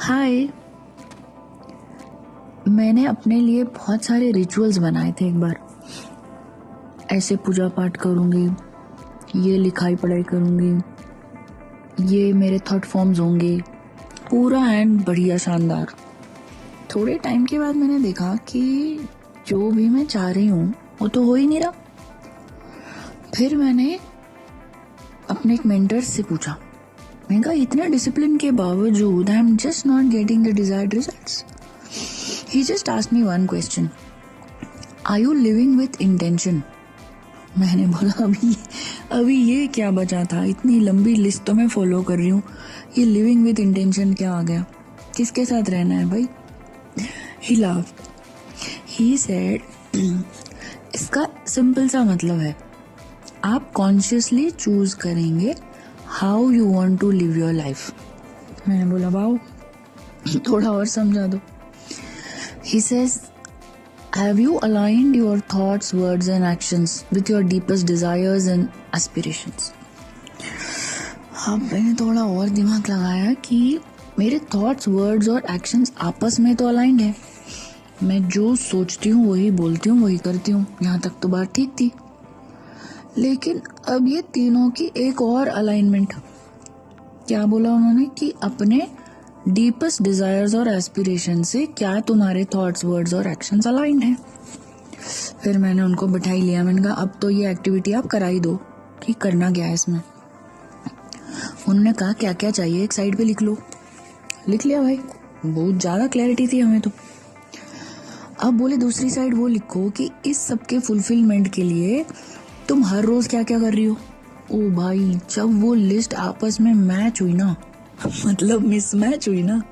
हाय। मैंने अपने लिए बहुत सारे रिचुअल्स बनाए थे। एक बार ऐसे पूजा पाठ करूँगी, ये लिखाई पढ़ाई करूँगी, ये मेरे थॉट फॉर्म्स होंगे, पूरा एंड बढ़िया शानदार। थोड़े टाइम के बाद मैंने देखा कि जो भी मैं चाह रही हूँ वो तो हो ही नहीं रहा। फिर मैंने अपने एक मेंटर से पूछा, मैंने कहा इतने डिसिप्लिन के बावजूद I am just not getting the desired results. He just asked me one question. Are you living with intention? मैंने बोला अभी ये क्या बचा था? इतनी लंबी लिस्ट तो मैं फॉलो कर रही हूँ, ये लिविंग विद इंटेंशन क्या आ गया? किसके साथ रहना है भाई? He laughed. He said इसका सिंपल सा मतलब है, आप कॉन्शियसली चूज करेंगे how you want to live your life. मैंने बोला वाओ, थोड़ा और समझा दो। He says, have you aligned your thoughts, words and actions with your deepest desires and aspirations? अब मैंने थोड़ा और दिमाग लगाया कि मेरे थॉट्स, वर्ड्स और एक्शंस आपस में तो अलाइंड है। मैं जो सोचती हूँ वही बोलती हूँ, वही करती हूँ। यहाँ तक तो बात ठीक थी, लेकिन अब ये तीनों की एक और अलाइनमेंट। क्या बोला उन्होंने कि अपने डीपेस्ट डिजायर्स और एस्पिरेशन से क्या तुम्हारे थॉट्स, वर्ड्स और एक्शंस अलाइंड हैं। फिर मैंने उनको बिठाई लिया। मैंने कहा अब तो ये एक्टिविटी आप करा ही दो कि करना क्या है इसमें। उन्होंने कहा क्या क्या चाहिए एक साइड पे लिख लो। लिख लिया भाई, बहुत ज्यादा क्लैरिटी थी हमें तो। अब बोले दूसरी साइड वो लिखो कि इस सब के फुलफिलमेंट के लिए तुम हर रोज क्या क्या कर रही हो। ओ भाई, जब वो लिस्ट आपस में मैच हुई ना, मतलब मिसमैच हुई ना,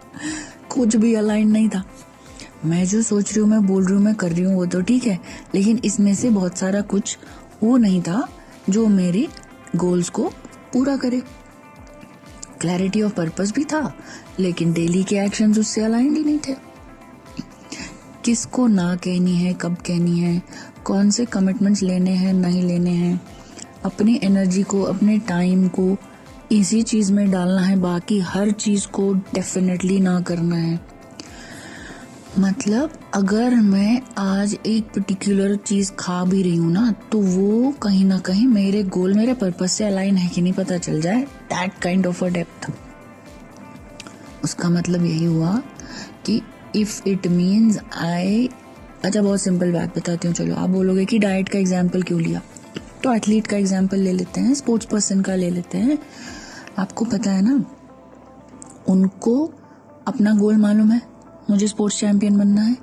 कुछ भी अलाइन नहीं था। मैं जो सोच रही हूँ, मैं बोल रही हूँ, मैं कर रही हूँ वो तो ठीक है, लेकिन इसमें से बहुत सारा कुछ वो नहीं था जो मेरी गोल्स को पूरा करे। क्लैरिटी ऑफ पर्पस भी था, लेकिन डेली के एक्शंस उससे अलाइंड ही नहीं थे। किसको ना कहनी है, कब कहनी है, कौन से कमिटमेंट्स लेने हैं, नहीं लेने हैं, अपनी एनर्जी को, अपने टाइम को इसी चीज में डालना है, बाकी हर चीज को डेफिनेटली ना करना है। मतलब अगर मैं आज एक पर्टिकुलर चीज खा भी रही हूँ ना, तो वो कहीं ना कहीं मेरे गोल, मेरे पर्पस से अलाइन है कि नहीं पता चल जाए। That kind of a depth. उसका मतलब यही हुआ कि इफ इट मीन्स आई, अच्छा बहुत सिंपल बात बताती हूँ। चलो आप बोलोगे कि डाइट का एग्जाम्पल क्यों लिया, तो एथलीट का एग्जाम्पल ले लेते हैं, स्पोर्ट्स पर्सन का ले लेते हैं। आपको पता है ना, उनको अपना गोल मालूम है, मुझे स्पोर्ट्स चैंपियन बनना है,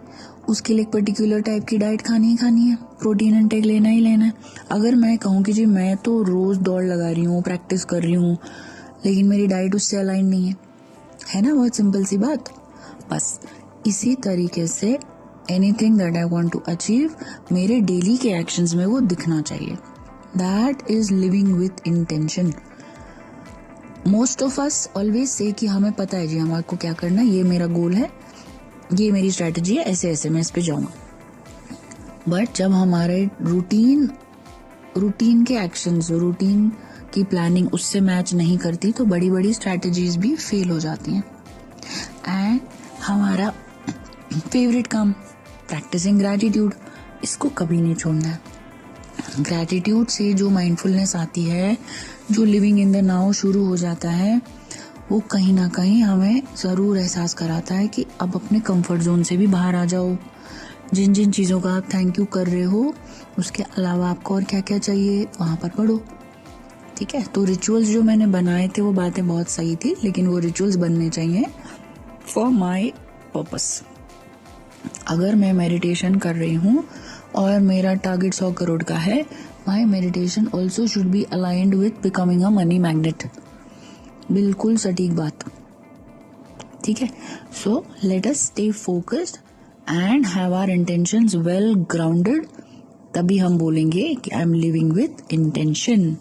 उसके लिए एक पर्टिकुलर टाइप की डाइट खानी ही खानी है, प्रोटीन इनटेक लेना ही लेना है। अगर मैं कहूँ कि जी मैं तो रोज दौड़ लगा रही हूँ, प्रैक्टिस कर रही हूँ, लेकिन मेरी डाइट उससे अलाइन नहीं है ना, बहुत सिंपल सी बात। बस इसी तरीके से anything that I want to achieve, मेरे डेली के एक्शंस में वो दिखना चाहिए। That is living with intention. Most of us always say कि हमें पता है जी हमारे को क्या करना है, ये मेरा गोल है, ये मेरी स्ट्रैटेजी है, ऐसे ऐसे मैं इस पे जाऊंगा। बट जब हमारे रूटीन के एक्शंस, रूटीन की प्लानिंग उससे मैच नहीं करती, तो बड़ी बड़ी स्ट्रैटेजीज भी फेल हो जाती हैं। एंड हमारा फेवरेट काम, प्रैक्टिसिंग ग्रैटिट्यूड, इसको कभी नहीं छोड़ना है। ग्रैटिट्यूड से जो माइंडफुलनेस आती है, जो लिविंग इन द नाउ शुरू हो जाता है, वो कहीं ना कहीं हमें ज़रूर एहसास कराता है कि अब अपने कंफर्ट जोन से भी बाहर आ जाओ। जिन जिन चीज़ों का आप थैंक यू कर रहे हो, उसके अलावा आपको और क्या क्या चाहिए वहाँ पर पढ़ो। ठीक है, तो रिचुअल्स जो मैंने बनाए थे वो बातें बहुत सही थी, लेकिन वो रिचुअल्स बनने चाहिए फॉर माई पर्पस। अगर मैं मेडिटेशन कर रही हूँ और मेरा टारगेट 100 करोड़ का है, my meditation also should be aligned with becoming a money magnet. बिल्कुल सटीक बात। ठीक है, so let us stay focused and have our intentions well grounded, तभी हम बोलेंगे कि I am living with intention.